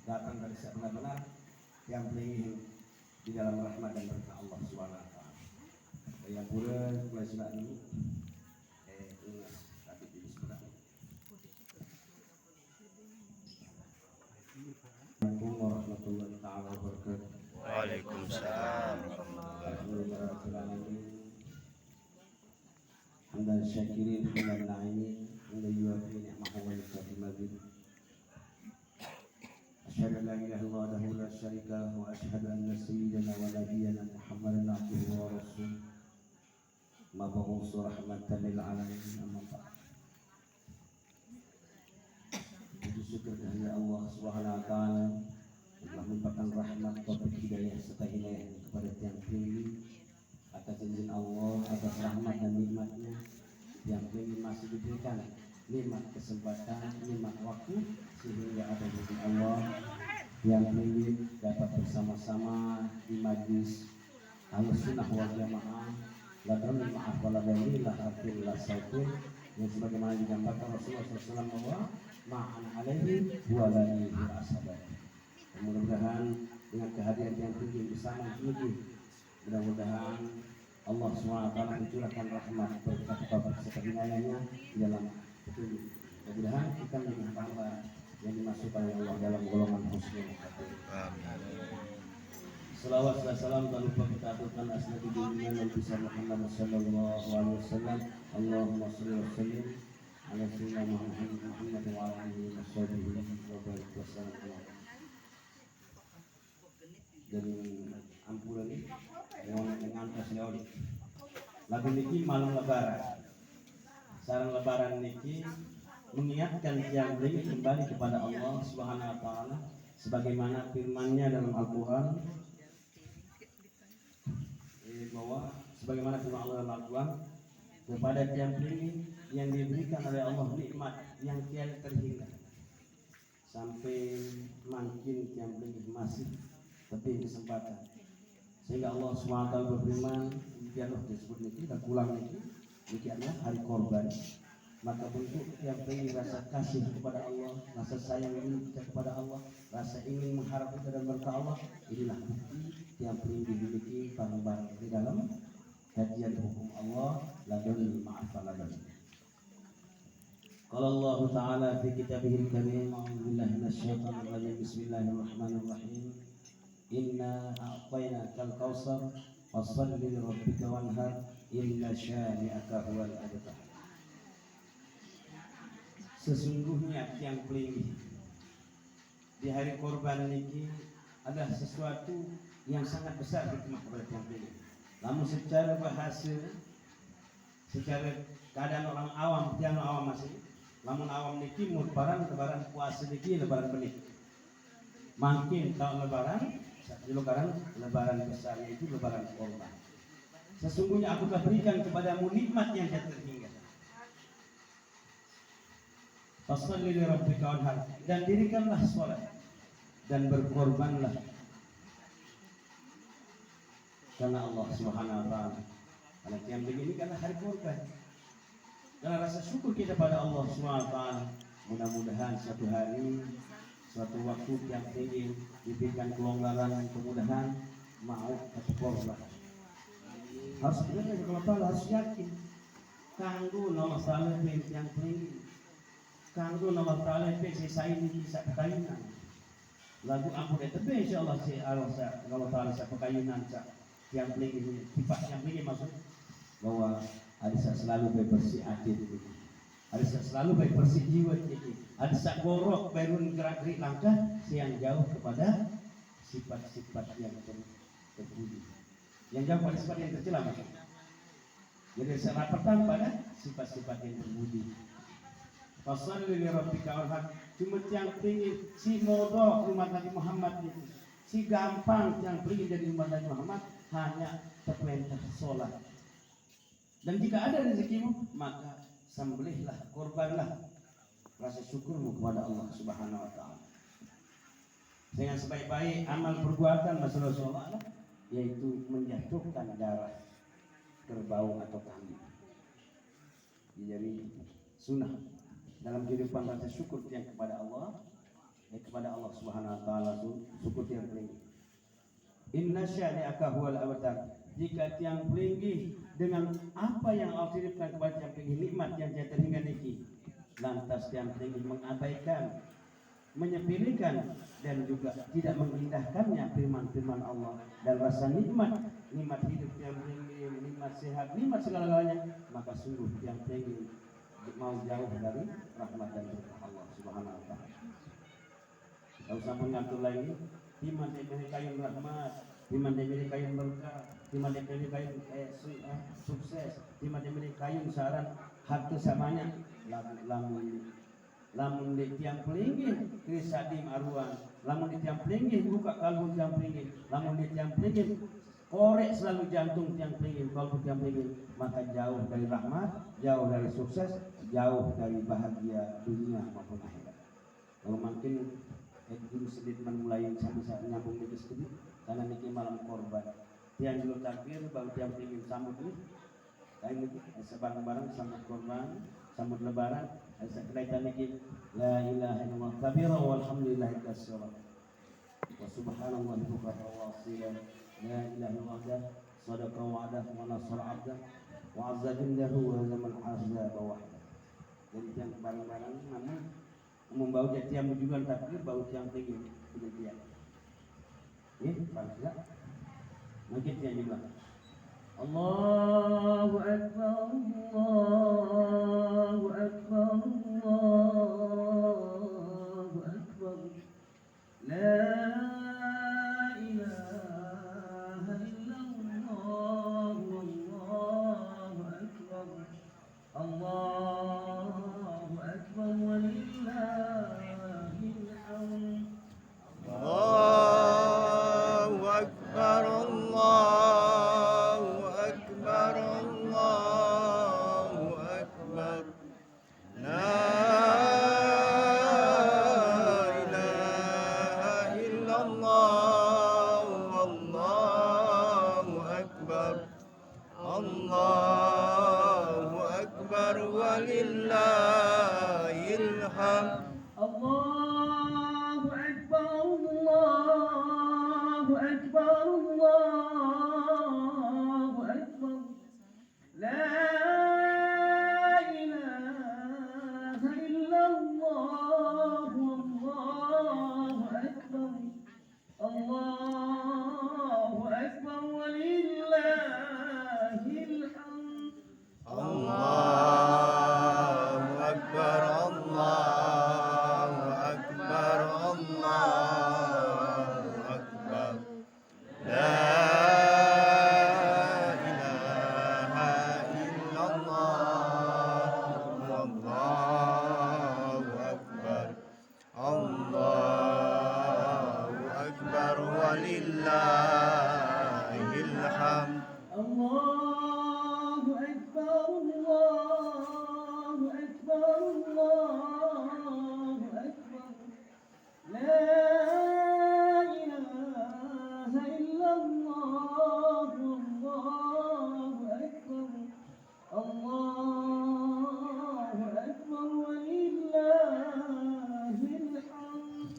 datang dari benar-benar yang beli di dalam rahmat dan berkah Allah Subhanahu wa taala. Yang pura mulai sudah ini ingat tapi di sebelah. Assalamualaikum warahmatullahi taala wabarakatuh. Waalaikumsalam. Hamdan syakirin hamdan na'imin hamdan yuwafi ni'mahu wa yukafi mazid. Asyhadu an la ilaha illallah wahdahu la syarika lahu wa asyhadu anna sayyidana wa nabiyyana Muhammadan abduhu wa rasuluh mab'uutsu rahmatan lil alamin amma ba'd. Puji syukur kehadirat Allah Subhanahu wa taala telah melimpahkan rahmat, taufik, hidayah serta hidayah kepada tiang tinggi atas izin Allah, atas rahmat dan nikmatnya yang tinggi masih diberikan nikmat kesempatan, nikmat waktu sehingga ada izin Allah yang tinggi dapat bersama-sama di majlis Ahlussunnah wal Jamaah ladrul ma'af wal ladrul lahafil lasautin yang sebagaimana digambarkan Rasulullah SAW bahwa ma'an alaihi wa laihi asabat. Mudah-mudahan dengan kehadiran yang tinggi bersama ini, mudah-mudahan Allah SWT mencurahkan rahmat berkat serta hidayahnya di dalam petunjuk. Mudah-mudahan kita menjadi hamba yang dimasukkan oleh Allah dalam golongan husnul khatimah. Salawat dan salam tak lupa kita aturkan asnabi dunia dan bisa Muhammad sallallahu alaihi wasallam. Allahumma shalli wa sallim ala sayyidina Muhammad wa ala alihi wa sahbihi wa barik wa sallam. Dari ampunan ini yang atas leoni lagu niki malam lebaran sarang lebaran niki mengingatkan yang beli kembali kepada Allah Subhanahu wa taala sebagaimana firman-Nya dalam Al-Qur'an bahwa sebagaimana firman Allah dalam Al-Qur'an kepada tiang beli yang diberikan oleh Allah nikmat yang tiada terhingga sampai makin tiang beli masih tapi kesempatan sehingga Allah SWT berfirman biarlah disebut niki dan pulang niki adalah hari korban maka bentuk yang ingin rasa kasih kepada Allah, rasa sayang ini kita kepada Allah, rasa ingin mengharap kita dan berkah Allah, inilah bukti yang ingin dimiliki barang-barang di dalam kajian hukum Allah ladun ma'af ladun. Qala Allah Ta'ala fi kitabihil karim a'udzu billahi minasyaitonir rajim bismillahirrahmanirrahim. Inna a'tainakal kautsar fashalli li rabbika wanhar inna syani'aka huwal abtar. Sesungguhnya yang pelingi di hari korban niki adalah sesuatu yang sangat besar hikmah kepada yang pelingi. Namun secara bahasa, secara keadaan orang awam, tiang awam masih, namun awam niki lebaran puasa niki lebaran benih. Makin tahun lebaran besar itu lebaran korban. Sesungguhnya aku telah berikan kepadamu nikmat yang tak terhingga. Fashalli li rabbika wanhar, dan dirikanlah salat dan berkorbanlah karena Allah Subhanahu wa taala. Karena yang begini karena hari korban. Karena rasa syukur kita pada Allah Subhanahu wa taala. Mudah-mudahan suatu hari, suatu waktu yang ingin diberikan kelonggaran dan kemudahan mau atau korban. Harus benar kalau tahu harus yakin. Kanggo nama salah yang tinggi. Kanggo nama salah saya ini bisa kekayunan. Lagu ampun itu insyaallah si Allah kalau tahu saya kekayunan yang tinggi sifat yang tinggi maksud bahwa ada selalu bersih hati itu. Ada selalu baik bersih jiwa ini. Ada borok berun gerak-gerik langkah yang jauh kepada sifat-sifat yang terpuji. Yang jauh pada sifat yang tercela maksudnya. Jadi serapatan pada sifat-sifat yang terpuji. Fashalli li rabbika wanhar. Cuma yang tinggi si modok umat Nabi Muhammad itu. Si gampang yang pergi jadi umat Nabi Muhammad hanya terperintah sholat. Dan jika ada rezekimu maka sembelihlah, korbanlah rasa syukurmu kepada Allah Subhanahu wa taala. Dengan sebaik-baik amal perbuatan Rasulullah yaitu menjatuhkan darah kerbau atau kambing. Jadi sunnah dalam kehidupan rasa syukur yang kepada Allah kepada Allah Subhanahu wa taala syukur tiang pelinggih. Inna syani'aka huwal abtar. Jika tiang pelinggih dengan apa yang Allah titipkan kepada tiang pelinggih nikmat yang dia terhingga niki, lantas tiang pelinggih mengabaikan, menyepelekan dan juga tidak mengindahkannya firman-firman Allah dan rasa nikmat hidup tiang pelinggih, nikmat sehat, nikmat segala-galanya, maka sungguh tiang pelinggih mau jauh dari rahmat dan berkah Allah Subhanahu wa taala. Tidak usah mengatur lagi. Iman diberi kayun rahmat, iman diberi kayun berkah, iman diberi kayun sukses, iman diberi kayun saran harta samanya. Lamun di tiang pelinggih krisadim aruan, lamun di tiang pelinggih buka kalbu tiang pelinggih, lamun di tiang pelinggih korek selalu jantung tiang pelinggih, kalbu tiang pelinggih, maka jauh dari rahmat, jauh dari sukses, jauh dari bahagia dunia maupun akhirat. Kalau makin Edwin sedikit mulai sampai nyambung dikit sedikit karena niki malam korban. Tiang dulu takbir baru tiang pelinggih sambut ini. Kain niki sebarang-barang sambut korban, sambut lebaran. Sekaitan niki la ilaha illallah kabira walhamdulillah katsira. Wa subhanallahi bukratan wa asila. La ilaha illallah sadaqa wa'dah wa nasara 'abdah wa 'azza jindahu wa zaman ahzab wahdah. Jadi tiang barang-barang namun membawa tiang juga takbir bau tiang tinggi dengan tiang. Pada mungkin tiang juga. Allahu Akbar, Allahu Akbar, Allahu Akbar. La ilaha illallah, Allahu Akbar. Allahu Akbar walillahil hamd. Allahu Akbar, Allahu Akbar, Allahu Akbar. La ilaha illallah, Allahu Akbar. Allahu Akbar walillahil hamd. Allahu Akbar, Allahu Akbar, Allahu Akbar. La ilaha illallah, Allahu Akbar. Allahu Akbar walillahil hamd. Allahu Akbar, Allahu Akbar, Allahu Akbar. La ilaha illallah, Allahu Akbar. Allahu Akbar walillahil hamd. Allahu Akbar, Allahu Akbar, Allahu Akbar. La ilaha illallah, Allahu Akbar. Allahu Akbar walillahil hamd.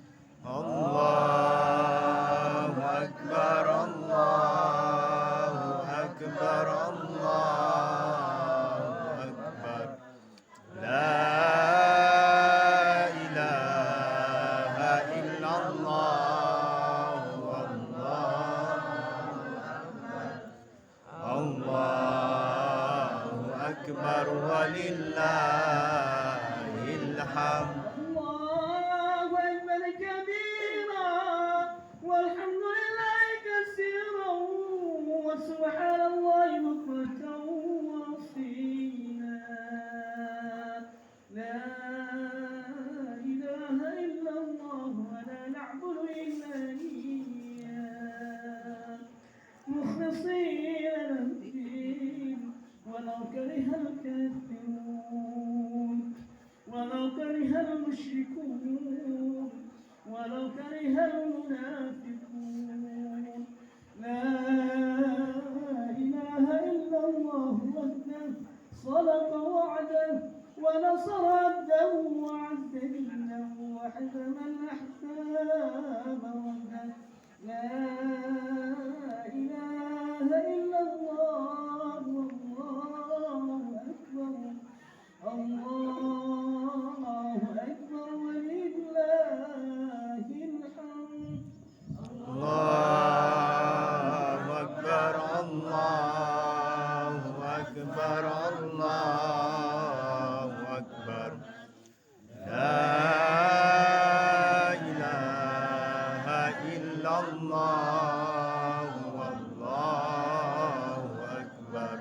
Allahu Akbar, Allahu Akbar, Allahu Akbar. La ilaha illallah, Allahu Akbar walillahil hamd. الله أكبر كبيرا والحمد لله كثيرا وسبحان الله بكرة وأصيلا. لا إله إلا الله ولا نعبد إلا إياه مخلصين له الدين ولو كره الكافرون ولو كره المشركون ولو كره المنافقون. لا إله إلا الله وحده صدق وعده ونصر عبده وعز دينه وحزم الأحزاب وحده لا إله إلا الله والله أكبر الله أكبر ولله الحمد الله أكبر الله أكبر الله أكبر لا إله إلا الله والله أكبر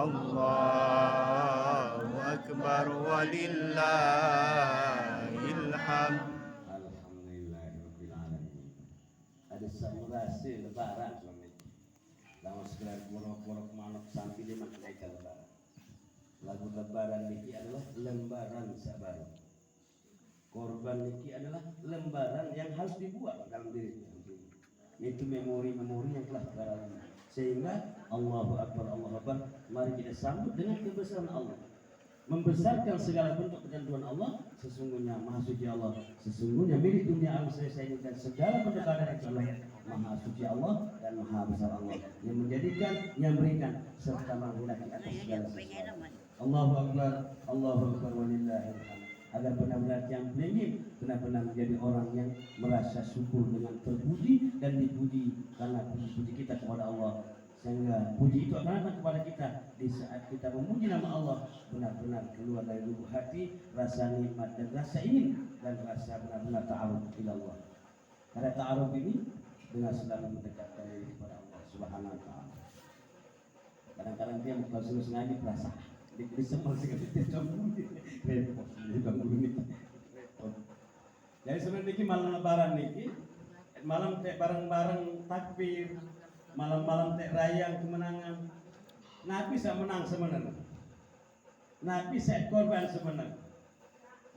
الله أكبر ولله الحمد. Alhamdulillahirrahmanirrahim. Ada samurasi lebaran selama ini. Lama sekedar borok-borok manuk sampai di mana lebaran. Lagu lebaran ini adalah lembaran sabar. Korban ini adalah lembaran yang harus dibuat dalam diri. Itu memori-memori yang telah terlalu. Sehingga Allahu Akbar, Allahu Akbar. Mari kita sambut dengan kebesaran Allah. Membesarkan segala bentuk ketentuan Allah. Sesungguhnya Maha Suci Allah, sesungguhnya milik dunia alam semesta ini dan segala bentuk keadaan Allah. Maha Suci Allah dan Maha Besar Allah yang menjadikan, yang berikan serta menghendaki atas segala sesuatu. Allahu Akbar, Allahu Akbar walillahil hamd. Agar benar-benar yang pelingin, benar-benar menjadi orang yang merasa syukur dengan terpuji dan dipuji karena puji kita kepada Allah. Sehingga puji itu akan datang kepada kita di saat kita memuji nama Allah, benar-benar keluar dari lubuk hati rasa nikmat dan rasa ingin dan rasa benar-benar ta'aruf ila Allah. Karena ta'aruf ini dengan selalu mendekatkan diri kepada Allah Subhanahu wa taala. Kadang-kadang dia kalau sudah sengaja perasa disemel sekali campur repot juga ini. Jadi sebenarnya ini malam lebaran niki malam teh bareng-bareng takbir, malam-malam teh rayang kemenangan. Nabi bisa menang sebenarnya. Nabi saya korban sebenarnya.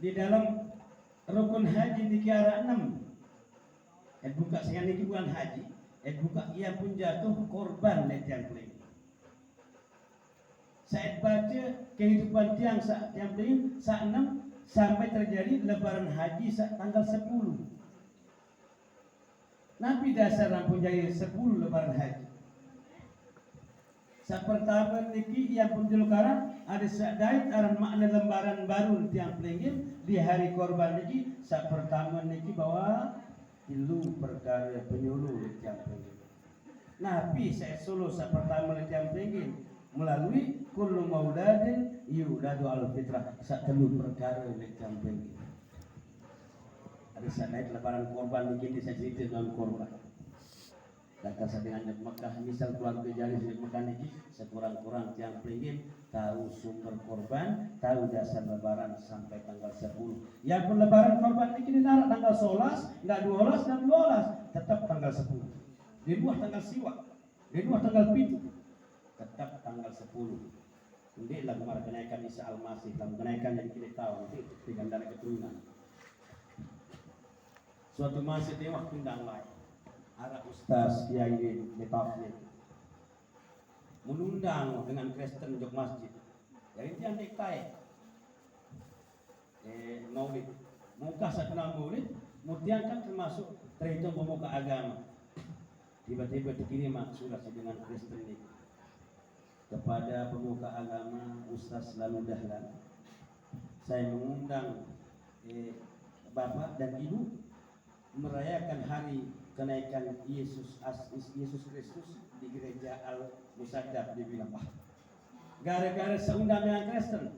Di dalam rukun haji niki ada 6. Buka sehingga niki bukan haji. Buka ia pun jatuh korban letian peling. Saya baca kehidupan tiang peling saat 6 sampai terjadi lebaran haji saat tanggal 10. Nabi dasar rampun jaya 10 lebaran haji. Saat pertama niki yang pun julukaran ada sadait aran makna lembaran baru tiang pelingin di hari korban niki saat pertama niki bahwa ilu perkara penyuluh tiang pelingin. Nabi saya solo saat pertama tiang pelingin melalui kullu maudadin yuladu al fitrah saat telu perkara tiang pelingin. Ada sadait lebaran korban niki saya cerita dengan korban. Datang dengan Mekah, misal keluarga jari di Mekah niki sekurang-kurang tiang pelingin tahu sumber korban, tahu dasar lebaran sampai tanggal 10. Yang pun lebaran korban niki dinarak tanggal 11, enggak 12 dan 12, tetap tanggal 10. Di buah tanggal siwak, di buah tanggal 7, tetap tanggal 10. Ini lagu marah kenaikan Isa Al-Masih, lagu kenaikan yang kita tahu nanti dengan dari keturunan. Suatu masa dia waktu undang lain. Ada ustaz kiai di Tafsir mengundang dengan Kristen jok masjid. Jadi dia andek kai maulid. Muka saat kenal maulid, mutian kan termasuk terhitung pemuka agama. Tiba-tiba dikirim surat dengan Kristen ini kepada pemuka agama Ustaz Lalu Dahlan. Saya mengundang Bapak dan Ibu merayakan hari kenaikan Yesus Kristus di gereja Al-Musaddab di Bilabah. Gara-gara seundang dengan Kristen,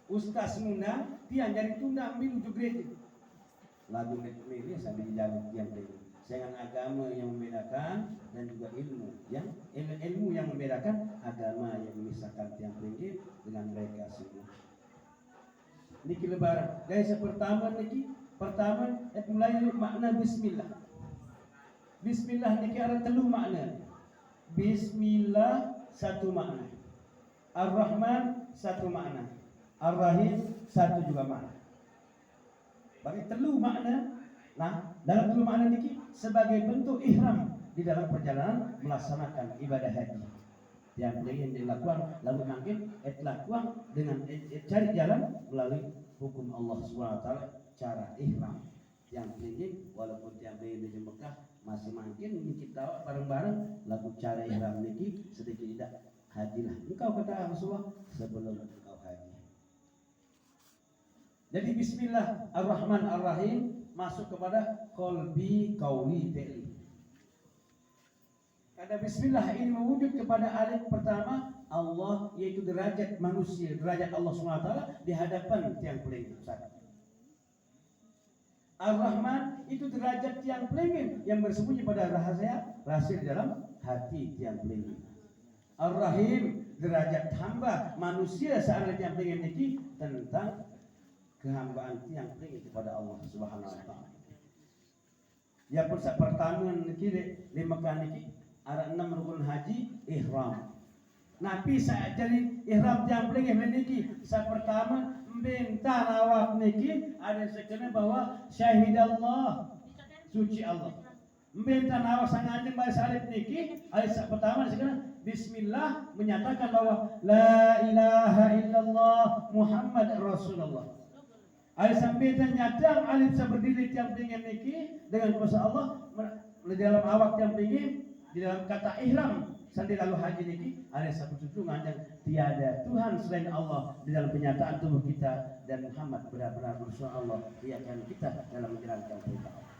Ustaz ngundang, tiang jadi tundang menuju gereja. Lagu ini sambil dijaluk tiang ini. Dengan agama yang membedakan dan juga ilmu yang membedakan, agama yang memisahkan tiang pinggir dengan mereka semua. Niki lebaran. Dari pertama mulai makna bismillah. Bismillah niki ada telu makna. Bismillah satu makna. Ar-Rahman satu makna. Ar-Rahim satu juga makna. Bagi telu makna. Nah, dalam telu makna niki sebagai bentuk ihram di dalam perjalanan melaksanakan ibadah haji. Yang ingin dilakukan lalu makin lakukan dengan cari jalan melalui hukum Allah SWT cara ihram yang pelingin, walaupun tiang pelingin di Mekah masih mungkin kita bareng-bareng lagu cara ihram niki sedikit tidak hajilah engkau kata Rasulullah sebelum engkau haji. Jadi Bismillahirrahmanirrahim masuk kepada kolbi kauli fi'li. Kata Bismillah ini mewujud kepada alif pertama Allah, yaitu derajat manusia, derajat Allah SWT di hadapan tiang pelingin. Ar-Rahman itu derajat tiang pelingin yang bersembunyi pada rahasia di dalam hati tiang pelingin. Ar-Rahim derajat hamba manusia seorang tiang pelingin ini tentang kehambaan tiang pelingin kepada Allah Subhanahu wa taala. Ya pun pertama niki di Mekah niki ada 6 rukun haji ihram. Nabi saat jadi ihram tiang pelingin niki pertama bintang awak niki ada sekena bahwa syahidallah suci Allah. Bintang awak sang anjing bahasa alif niki ayat pertama sekena bismillah menyatakan bahwa la ilaha illallah Muhammad Rasulullah. Ayat sampai nyata alif berdiri tiang pelingin niki dengan kuasa Allah di dalam awak tiang pelingin di dalam kata ihram. Sandi lalu haji niki ada satu tutungan yang tiada Tuhan selain Allah di dalam penyataan tubuh kita dan Muhammad benar-benar Rasul Allah iakan kita dalam menjalankan perintah Allah.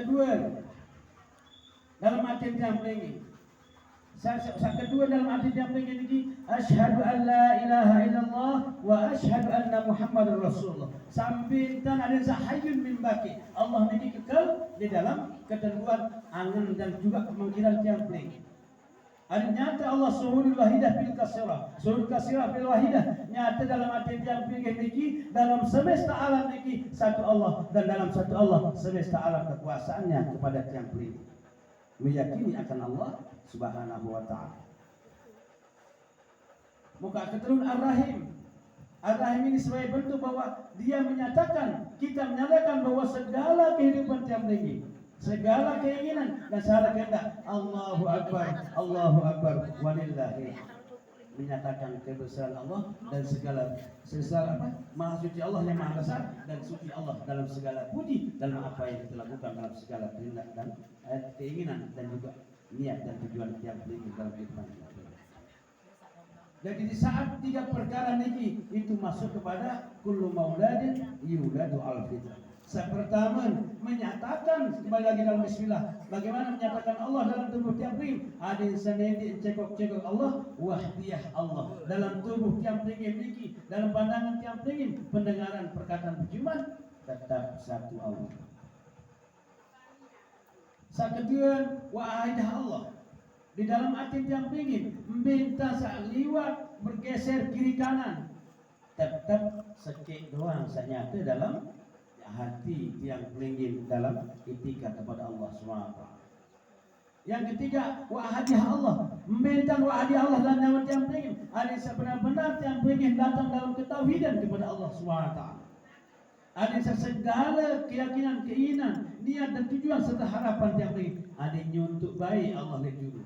Kedua dalam arti yang pelingin. Kedua dalam arti yang pelingin ini asyhadu an la ilaha illallah wa asyhadu anna Muhammadar Rasulullah. Sambil dan ada sahayun min baki. Allah niki kekal di dalam ketentuan angin dan juga pemanggilan tiang pelingin. Ada nyata Allah suhudul wahidah bil kasirah. Suhudul kasirah bil wahidah. Nyata dalam arti tiang pelingin niki dalam semesta alam niki satu Allah dan dalam satu Allah semesta alam kekuasaannya kepada tiang pelingin. Meyakini akan Allah Subhanahu wa ta'ala. Muka keturun Ar-Rahim. Ar-Rahim ini sebagai bentuk bahwa dia menyatakan, kita menyatakan bahwa segala kehidupan tiang pelingin, segala keinginan dan segala kehendak Allahu Akbar walillahi, menyatakan kebesaran Allah dan segala maha suci Allah yang maha besar dan suci Allah dalam segala puji dalam apa yang kita lakukan dalam segala kehendak dan keinginan dan juga niat dan tujuan tiang pelingin dalam kehidupan kita. Jadi di saat 3 perkara niki itu masuk kepada kullu mauludin yuladu al-fitrah. Pertama menyatakan kembali lagi dalam bismillah. Bagaimana menyatakan Allah dalam tubuh tiang pelingin? Ada sendiri cekok Allah, wahdiyah Allah dalam tubuh tiang pelingin niki, dalam pandangan tiang pelingin, pendengaran perkataan penciuman tetap satu Allah. Kedua wahidah Allah di dalam hati tiang pelingin minta liwat bergeser kiri kanan tetap sekek doang nyata dalam hati tiang pelingin dalam itikad kepada Allah SWT. Yang ketiga wahadiah Allah, minta wahadiah Allah dalam nyawa tiang pelingin ada sebenar-benar tiang pelingin datang dalam ketauhidan kepada Allah SWT. Ada segala keyakinan, keinginan, niat dan tujuan serta harapan tiang pelingin. Ada nyuntuk baik Allah juru.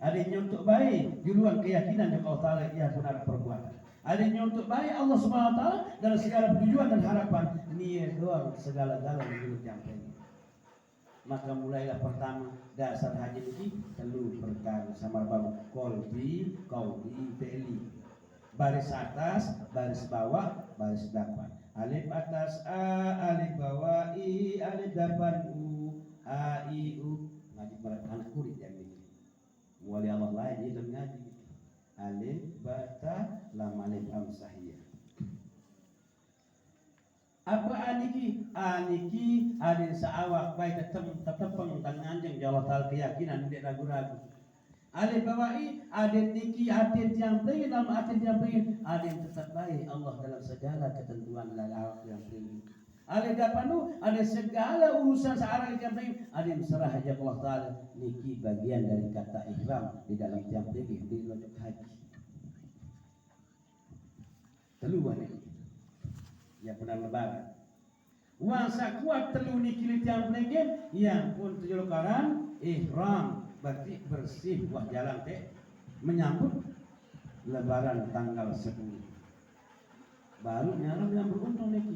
Ada nyuntuk baik juluan keyakinan yang Allah Ta'ala ia benar perbuatan. Ada nyuntuk baik Allah Subhanahu wa taala dalam segala tujuan dan harapan. Niat doang segala-gala menurut tiang pelingin. Maka mulailah pertama dasar haji ini telu perkara samar bab kolbi, kauli, fi'li. Baris atas, baris bawah, baris depan. Alif atas A, alif bawah I, alif depan U, A, I, U. Ngaji anak kulit yang ini. Wali Allah lain itu ngaji. Alif, bata, lam, alif, amsahiyah. Apa aniki? Aniki adin saawak baik tetepeng dan anjing Allah Ta'ala keyakinan tidak ragu-ragu. Alif bawai adin niki adin yang pelingin dalam adin yang pelingin adin tetap baik Allah dalam segala ketentuan lalawak yang pelingin. Alif dapanu ada segala urusan searah yang pelingin adin serah aja Allah Ta'ala. Niki bagian dari kata ihram di dalam tiang pelingin di lojok haji. Teluan ini yang pernah lebaran. Wasa kuat telu niki tiang pelingin yang pun tujuan ihram. Berarti bersih wah jalan teh menyambut lebaran tanggal 10. baru nyalam yang beruntung lagi.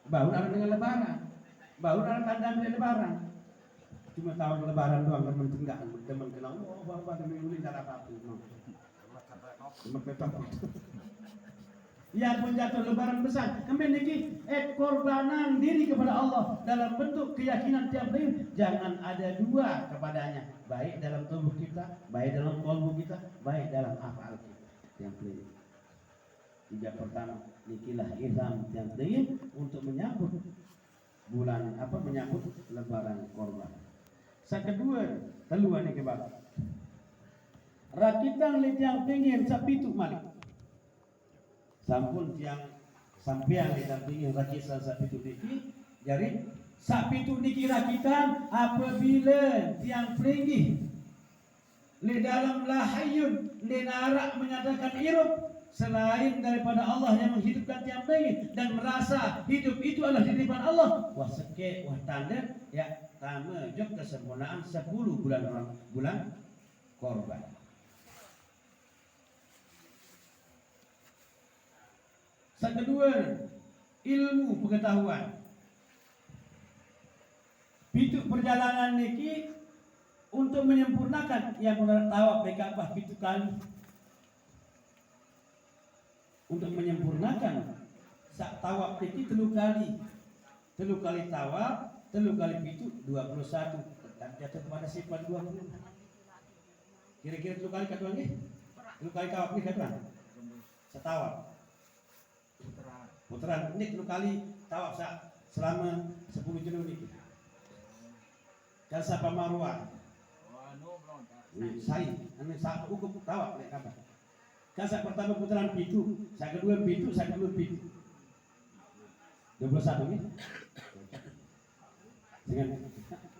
Baru ada dengan lebaran, baru ada tanda dari lebaran. Cuma tahun lebaran doang teman tenggak, teman kenal, oh bapak demi ini cara apa itu, cuma petang. Ya pun jatuh lebaran besar, memiliki korbanan diri kepada Allah dalam bentuk keyakinan tiap hari. Jangan ada dua kepadanya, baik dalam tubuh kita, baik dalam kolbu kita, baik dalam afal kita. Yang penting tiga pertama, nikilah ihram yang penting untuk menyambut bulan menyambut lebaran korban. Sa kedua, keluar ni kebal. Rakitan li tiang pingin sapitu malik. Sampun tiang sampean li tiang pingin rakitan sapitu niki. Jadi sapitu niki rakitan apabila tiang pingin li dalam lahayun li narak menyatakan irup selain daripada Allah yang menghidupkan tiang pingin dan merasa hidup itu adalah di depan Allah. Wah seke wah tanda ya. Tama jok kesempurnaan 10 bulan korban. Yang kedua, ilmu pengetahuan. Pitu perjalanan niki untuk menyempurnakan yang menurut tawaf Ka'bah pitu kali. Untuk menyempurnakan sak tawaf niki 3 kali. 3 kali tawaf, 3 kali pitu 21 dan jatuh kepada sifat 20. Kira-kira 3 kali katuan nggih? 3 kali tawaf nggih katuan. Setawaf. Putaran ini 3 kali tawaf selama 10 jam niki. Kan sapa marwah. Sai, ane sak ukur tawaf lek kabar. Kan sak pertama putaran pitu, sak kedua pitu, sak kedua pitu. 21 nggih. Dengan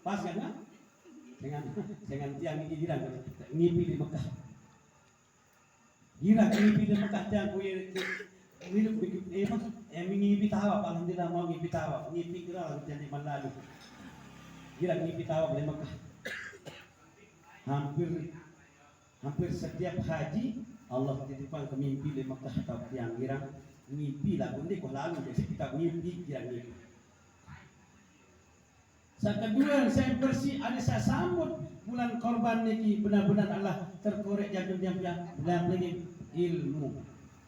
pas kan dengan tiang ini girang ngipi di Mekah. Girang ngipi di Mekah tiang kuye hidup ngipi tawaf alhamdulillah mau ngipi tawaf ngipi kira jadi malalu. Girang ngipi tawaf di Mekah. Hampir setiap haji Allah titipkan ke mimpi di Mekah atau tiang girang ngipi lah undi kok lalu jadi kita ngipi girang ngipi. Yang kedua, saya bersih ada saya sambut bulan korban niki benar-benar Allah terkorek jantung-jantung dan pelingin ilmu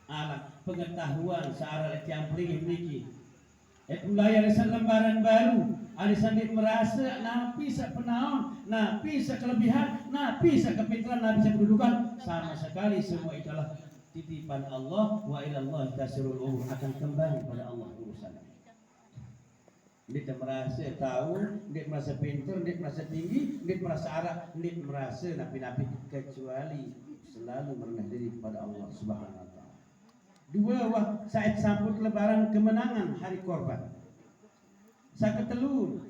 alam pengetahuan searah yang pelingin niki. Mulai ada lembaran baru, ada sendiri merasa napi sepenaun, napi sekelebihan, napi sekepintaran, napi sekedudukan sama sekali semua itu adalah titipan Allah wa ilallah tasirul umur akan kembali pada Allah urusan. Dia merasa tahu, dia merasa pintar, dia merasa tinggi, dia merasa arah, dia merasa napi-napi kecuali selalu merendah diri kepada Allah Subhanahu wa taala. Dua saat sambut lebaran kemenangan hari korban. Sa ketelu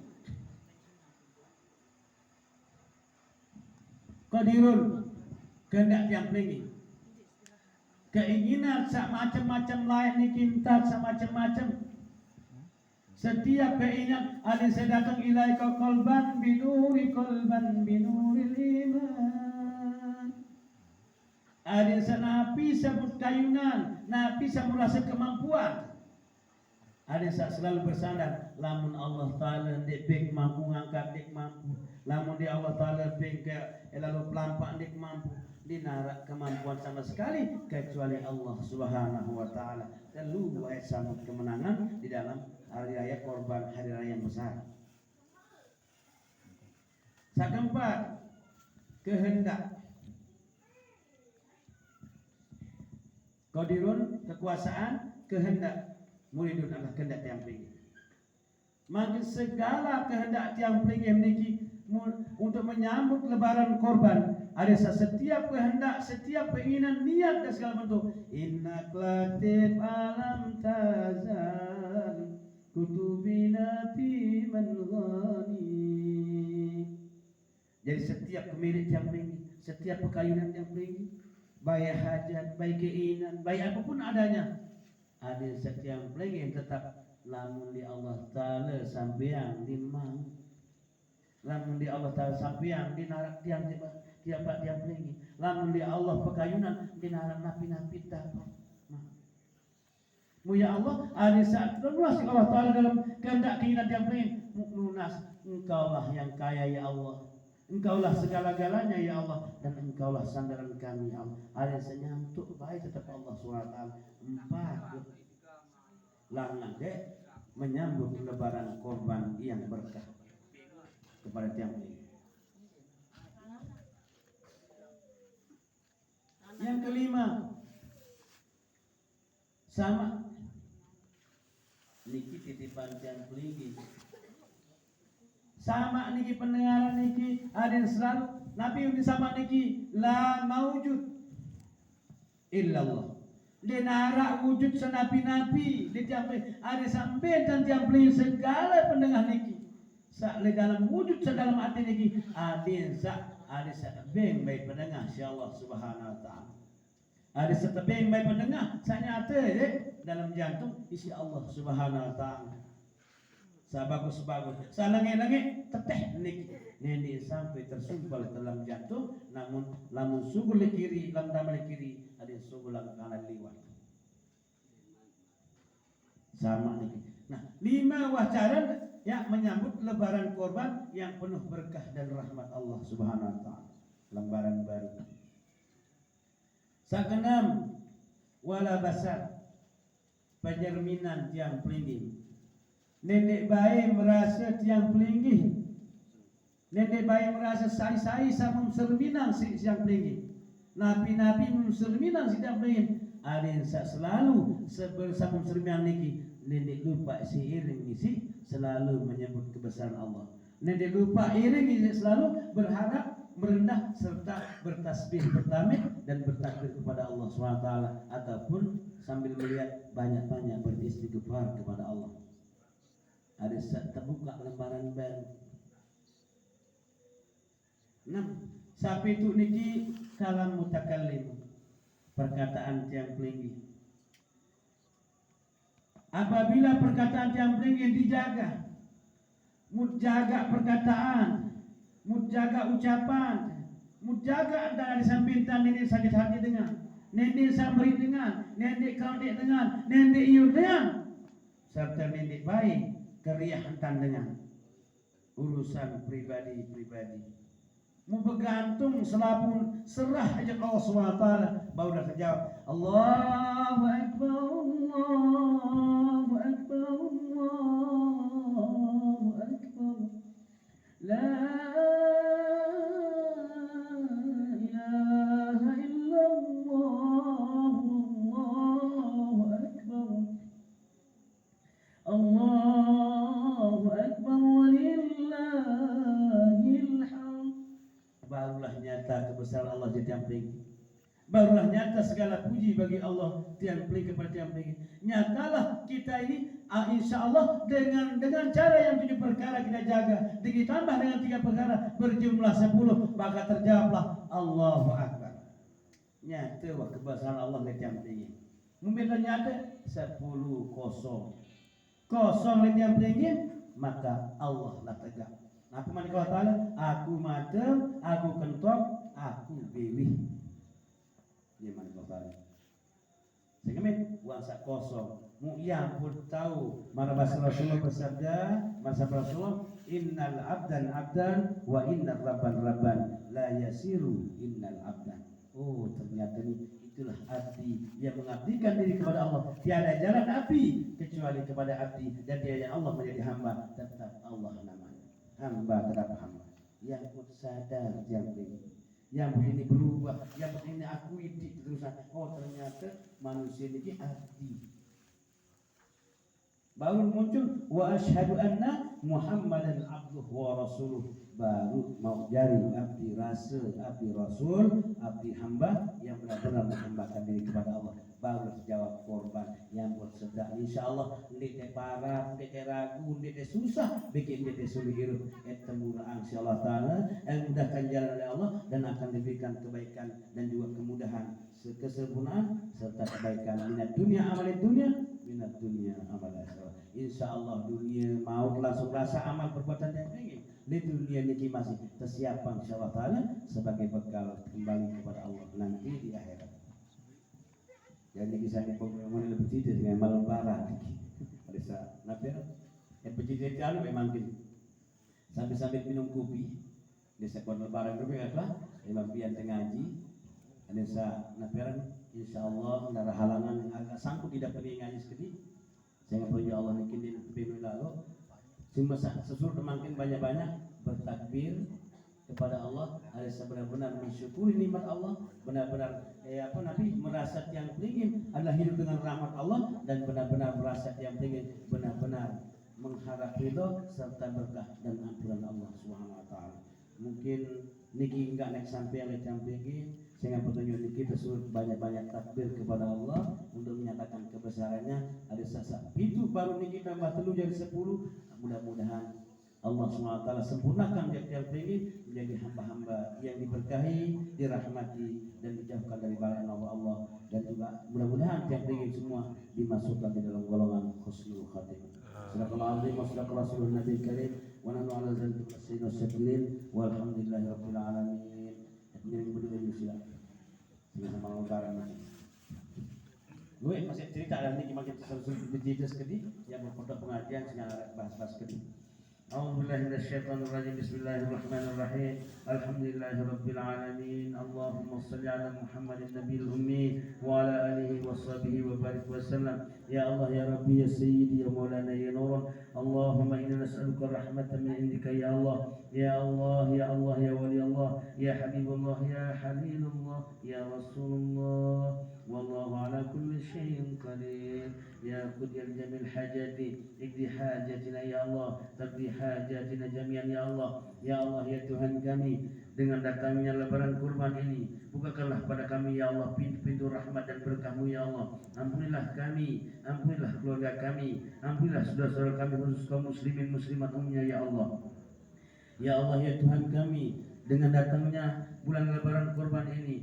qadirun kehendak yang tinggi. Keinginan sak macam-macam lain nikintat sak macam-macam. Setiap keinginan ada saya datang ilaika qalban binuril iman. Ada napi sebut kayunan, napi merasa kemampuan. Ada selalu bersandar, lamun Allah Taala dek mampu ngangkat dek mampu, lamun di Allah Taala dek lalu pelampak dek mampu. Dinarak kemampuan sama sekali kecuali Allah Subhanahu wa taala. Dan lu ayat sambut kemenangan di dalam hari raya korban, hari raya yang besar. Yang keempat, kehendak. Qadirun kekuasaan, kehendak. Muridun adalah kehendak yang tinggi. Maka segala kehendak yang tinggi memiliki untuk menyambut lebaran korban. Ada setiap kehendak, setiap keinginan, niat dan segala bentuk. Inna latif alam tazal kutubina fi man ghani. Jadi setiap kemilik yang tinggi, setiap kekayunan yang tinggi, baik hajat, baik keinginan, baik apapun adanya, ada setiap yang tetap lamun di Allah Ta'ala sampeang di mang, lamun di Allah Ta'ala sampeang di narak tiang tiap tiang tinggi, lamun di Allah pekayunan di narak napi-napi dapat. Mu ya Allah, ada saat lunas Allah Ta'ala dalam kehendak keinginan yang pengen lunas. Engkaulah yang kaya ya Allah. Engkaulah segala-galanya ya Allah, dan Engkaulah sandaran kami ya Allah. Ada senyantuk baik tetap Allah SWT. Empat larang dek menyambut lebaran korban yang berkah kepada tiang ini. Yang kelima, sama niki titipan tiang pelinggi. Sama niki pendengaran niki ada yang selalu Nabi ini sama niki la maujud illallah. Dia narak wujud senapi-napi di tiang ada sampai dan tiang pelinggi segala pendengar niki. Sak le dalam wujud sedalam hati niki ada beng baik pendengar insyaallah subhanahu wa taala. Ada setebeng baik pendengar sanyata dalam jantung isi Allah subhanahu wa taala. Sabagus-bagus salange-lange teteh niki sampai tersumpal dalam jantung, namun lamun sugul kiri lam damal kiri ada sugul kanan liwat sama niki. Nah, 5 wacaran yang menyambut lebaran korban yang penuh berkah dan rahmat Allah subhanahu wa ta'ala, lembaran baru. Sakenam wala basar penjerminan tiang pelinggi. Nenek bayi merasa tiang pelinggi. Nenek bayi merasa sai-sai sama serminang si tiang pelinggi. Nabi-nabi serminang si tiang pelinggi. Ada yang selalu bersama serminang niki. Nenek lupa si iring isi selalu menyebut kebesaran Allah. Nenek lupa iring isi selalu berharap merendah serta bertasbih bertamid dan bertakbir kepada Allah SWT, ataupun sambil melihat banyak-banyak beristighfar kepada Allah. Ada terbuka lembaran baru. 6. Sapi itu niki kalam mutakallim, perkataan tiang pelinggi. Apabila perkataan tiang pelinggi dijaga, jaga perkataan, jaga ucapan, jaga antara disampingkan nenek sakit hati dengan, nenek sabri dengan, nenek kaudek dengan, nenek iur dengan, serta nenek baik keriah hantan dengan urusan pribadi-pribadi. Mu bergantung selapun serah aja Allah SWT, baru dah terjawab. Allahu Akbar, Allahu Akbar, Allahu Akbar. La ilaha illallah, Allahu Akbar. Allahu Akbar walillahil hamd. Barulah nyata kebesaran Allah di tiang pelinggi. Barulah nyata segala puji bagi Allah tiang pelinggi kepada tiang pelinggi. Nyatalah kita ini insya Allah dengan cara yang 7 perkara kita jaga, ditambah dengan 3 perkara berjumlah 10, maka terjawablah Allahu Akbar. Nyata wah kebesaran Allah di tiang pelinggi. Mungkin nyata 10 kosong di tiang pelinggi, maka Allah lah tegak. Nah, kemana Allah Ta'ala, aku madem, aku kentok, aku pilih. Gimana Allah Ta'ala? Sehingga uang sak kosong. Mu'ya pun tahu. Mara bahasa Rasulullah bersabda, bahasa Rasulullah, innal abdan wa innal rabban la yasiru innal abdan. Oh, ternyata itulah abdi yang mengabdikan diri kepada Allah. Tiada jalan abdi kecuali kepada abdi, dan dia yang Allah menjadi hamba, tetap Allah namanya. Hamba terhadap hamba yang sadar yang begini berubah, yang begini aku ini terusan. Oh, ternyata manusia ini abdi. Baru muncul wa asyhadu anna Muhammadan abduhu wa rasuluh. Baru mau jari abdi rasul, abdi rasul, abdi hamba yang benar-benar menghambakan diri kepada Allah. Baru jawab korban yang buat sedang insyaallah ndek parah, ndek ragu, ndek susah, bikin ndek sulit hirup temuraan insyaallah taala mudahkan jalan oleh Allah, dan akan diberikan kebaikan dan juga kemudahan, kesempurnaan serta kebaikan minat dunia amal dunia, minat dunia amal akhirat. Insyaallah dunia mau langsung rasa amal perbuatan yang ingin di dunia ini masih tersiapkan insyaallah taala sebagai bekal kembali kepada Allah nanti di akhirat. Jadi kisah ini pengumuman lebih tidak dengan malam parah. Ada sa, nabi yang bercerita itu memang gini. Sambil-sambil minum kopi, di sekolah lebaran itu apa? Imam pian tengaji, ada sa nabi insya Allah ada halangan agak sanggup tidak pergi ngaji sekali. Saya punya Allah mungkin di pintu lalu. Cuma sesuruh makin banyak-banyak bertakbir kepada Allah, harus benar-benar mensyukuri nikmat Allah, benar-benar Nabi merasa yang ingin adalah hidup dengan rahmat Allah dan benar-benar merasa yang ingin benar-benar mengharap ridho serta berkah dan ampunan Allah Subhanahu wa taala. Mungkin niki enggak naik sampai sehingga petunjuk niki tersebut banyak-banyak takbir kepada Allah untuk menyatakan kebesarannya. Ada sasa itu baru niki tambah 3 jadi 10. Mudah-mudahan Allah SWT sempurnakan tiap-tiap ini menjadi hamba-hamba yang diberkahi, dirahmati dan dijauhkan dari bala Allah dan juga mudah-mudahan tiap ini semua dimasukkan di dalam golongan husnul khatimah. Sadaqallahu azim wa sadaqa rasulun nabi karim wa nahnu ala dzalika sayyidina syakilin walhamdulillahi rabbil alamin. Ini berdua silakan. Sama lebaran. Gue masih cerita dan ini makin bercerita sekali yang berpotong pengajian secara bahas-bahas sekali. أعوذ بالله من الشيطان الرجيم بسم الله الرحمن الرحيم الحمد لله رب العالمين اللهم صل على محمد النبي الأمي وعلى آله وصحبه وبارك وسلم يا الله يا ربي يا سيدي يا مولانا يا نور اللهم إنا نسألك رحمة من عندك يا الله يا الله يا الله يا ولي الله يا حبيب الله يا حليل الله يا رسول الله والله على كل شيء قدير يا قدير جميع الحاجات اقضي حاجاتنا يا الله تقضي حاجاتنا جميعا ya Allah ya Tuhan kami dengan datangnya lebaran kurban ini bukakanlah pada kami ya Allah pintu-pintu rahmat dan berkah-Mu ya Allah ampunilah kami ampunilah keluarga kami ampunilah saudara-saudara kami khusus kaum muslimin muslimat umumnya ya Allah ya Tuhan kami dengan datangnya bulan lebaran kurban ini